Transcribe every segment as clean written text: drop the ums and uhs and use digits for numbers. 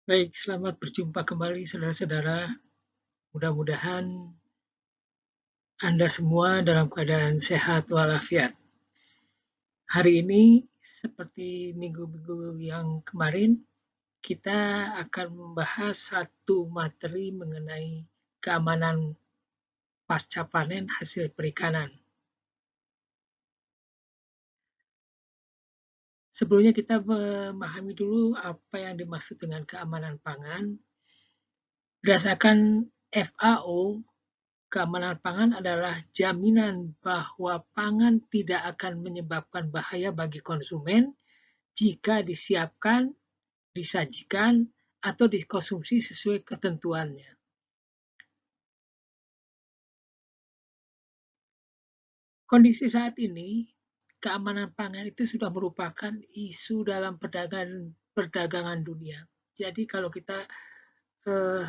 Baik, selamat berjumpa kembali saudara-saudara. Mudah-mudahan Anda semua dalam keadaan sehat walafiat. Hari ini, seperti minggu-minggu yang kemarin, kita akan membahas satu materi mengenai keamanan pasca panen hasil perikanan. Sebelumnya kita memahami dulu apa yang dimaksud dengan keamanan pangan. Berdasarkan FAO, keamanan pangan adalah jaminan bahwa pangan tidak akan menyebabkan bahaya bagi konsumen jika disiapkan, disajikan, atau dikonsumsi sesuai ketentuannya. Kondisi saat ini, keamanan pangan itu sudah merupakan isu dalam perdagangan dunia. Jadi kalau kita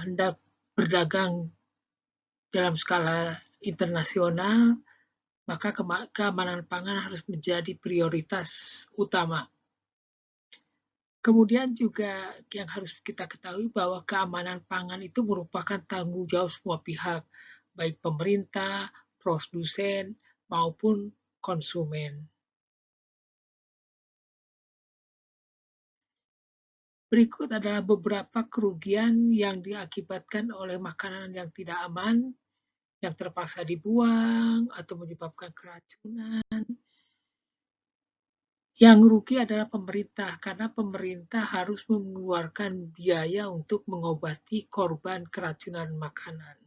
hendak berdagang dalam skala internasional, maka keamanan pangan harus menjadi prioritas utama. Kemudian juga yang harus kita ketahui bahwa keamanan pangan itu merupakan tanggung jawab semua pihak, baik pemerintah, produsen, maupun konsumen. Berikut adalah beberapa kerugian yang diakibatkan oleh makanan yang tidak aman, yang terpaksa dibuang atau menyebabkan keracunan. Yang rugi adalah pemerintah, karena pemerintah harus mengeluarkan biaya untuk mengobati korban keracunan makanan.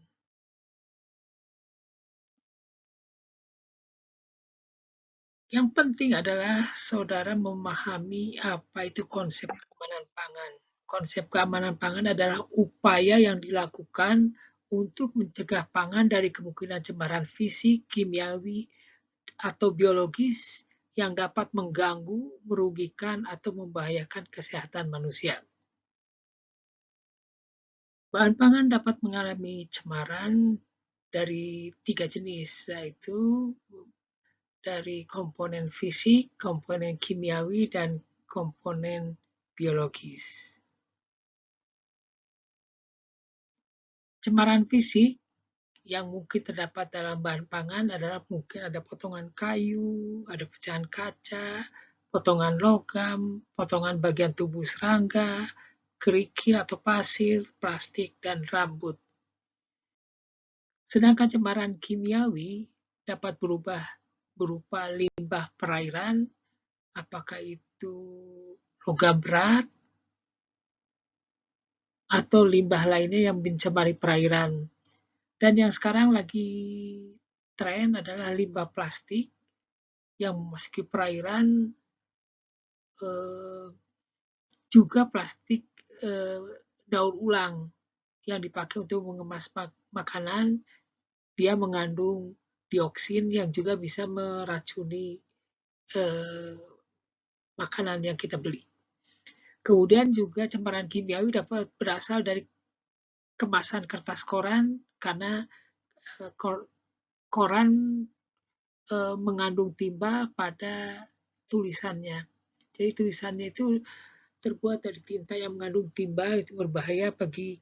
Yang penting adalah saudara memahami apa itu konsep keamanan pangan. Konsep keamanan pangan adalah upaya yang dilakukan untuk mencegah pangan dari kemungkinan cemaran fisik, kimiawi, atau biologis yang dapat mengganggu, merugikan, atau membahayakan kesehatan manusia. Bahan pangan dapat mengalami cemaran dari 3 jenis, yaitu dari komponen fisik, komponen kimiawi, dan komponen biologis. Cemaran fisik yang mungkin terdapat dalam bahan pangan adalah mungkin ada potongan kayu, ada pecahan kaca, potongan logam, potongan bagian tubuh serangga, kerikil atau pasir, plastik, dan rambut. Sedangkan cemaran kimiawi dapat berubah berupa limbah perairan, apakah itu logam berat, atau limbah lainnya yang mencemari perairan. Dan yang sekarang lagi tren adalah limbah plastik yang memasuki perairan, juga plastik daur ulang yang dipakai untuk mengemas makanan. Dia mengandung dioksin yang juga bisa meracuni makanan yang kita beli. Kemudian juga cemaran kimiawi dapat berasal dari kemasan kertas koran, karena koran mengandung timba pada tulisannya. Jadi tulisannya itu terbuat dari tinta yang mengandung timba, itu berbahaya bagi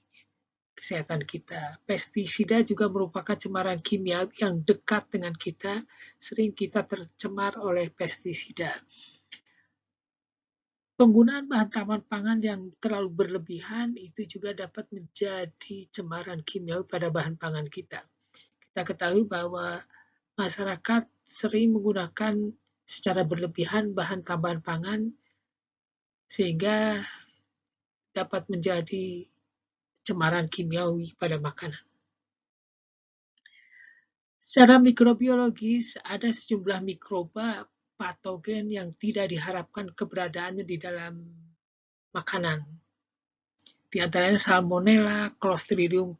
kesehatan kita. Pestisida juga merupakan cemaran kimia yang dekat dengan kita, sering kita tercemar oleh pestisida. Penggunaan bahan taman pangan yang terlalu berlebihan itu juga dapat menjadi cemaran kimiawi pada bahan pangan kita. Kita ketahui bahwa masyarakat sering menggunakan secara berlebihan bahan tambahan pangan sehingga dapat menjadi cemaran kimiawi pada makanan. Secara mikrobiologis, ada sejumlah mikroba patogen yang tidak diharapkan keberadaannya di dalam makanan. Di antaranya Salmonella, Clostridium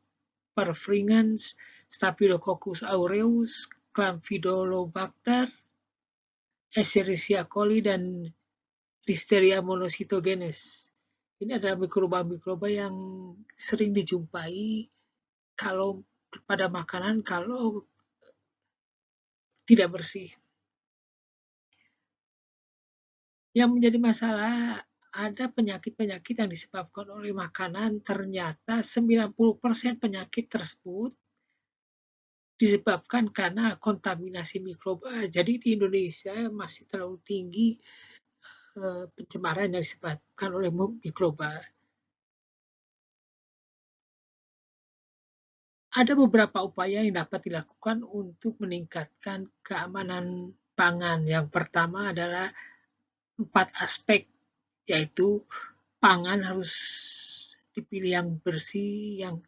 perfringens, Staphylococcus aureus, Campylobacter, Escherichia coli, dan Listeria monocytogenes. Ini adalah mikroba-mikroba yang sering dijumpai kalau pada makanan kalau tidak bersih. Yang menjadi masalah ada penyakit-penyakit yang disebabkan oleh makanan, ternyata 90% penyakit tersebut disebabkan karena kontaminasi mikroba. Jadi di Indonesia masih terlalu tinggi pencemaran yang disebabkan oleh mikroba. Ada beberapa upaya yang dapat dilakukan untuk meningkatkan keamanan pangan. Yang pertama adalah 4 aspek, yaitu pangan harus dipilih yang bersih, yang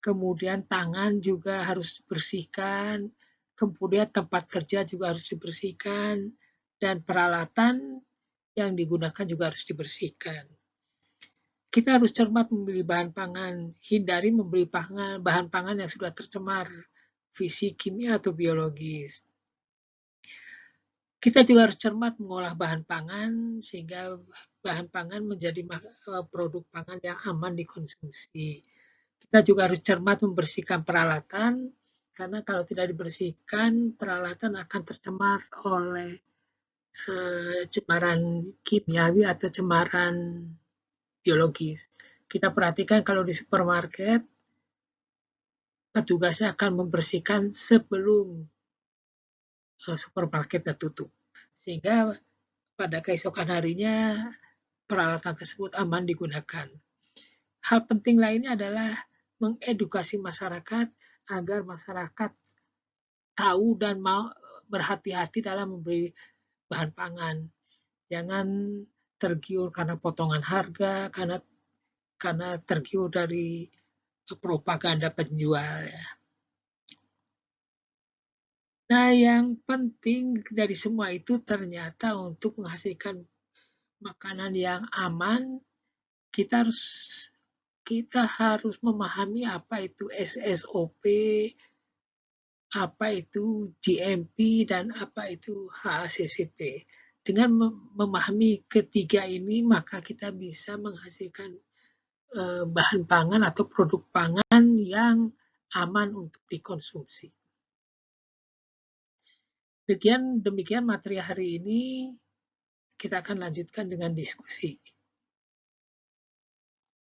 kemudian tangan juga harus dibersihkan, kemudian tempat kerja juga harus dibersihkan, dan peralatan yang digunakan juga harus dibersihkan. Kita harus cermat memilih bahan pangan, hindari membeli bahan pangan yang sudah tercemar fisik, kimia, atau biologis. Kita juga harus cermat mengolah bahan pangan sehingga bahan pangan menjadi produk pangan yang aman dikonsumsi. Kita juga harus cermat membersihkan peralatan karena kalau tidak dibersihkan peralatan akan tercemar oleh cemaran kimiawi atau cemaran biologis. Kita perhatikan kalau di supermarket petugasnya akan membersihkan sebelum supermarketnya tutup. Sehingga pada keesokan harinya peralatan tersebut aman digunakan. Hal penting lainnya adalah mengedukasi masyarakat agar masyarakat tahu dan mau berhati-hati dalam membeli bahan pangan. Jangan tergiur karena potongan harga, karena tergiur dari propaganda penjual ya. Nah, yang penting dari semua itu ternyata untuk menghasilkan makanan yang aman, kita harus kita harus memahami apa itu SSOP, apa itu GMP, dan apa itu HACCP. Dengan memahami ketiga ini, maka kita bisa menghasilkan bahan pangan atau produk pangan yang aman untuk dikonsumsi. Demikian materi hari ini, kita akan lanjutkan dengan diskusi.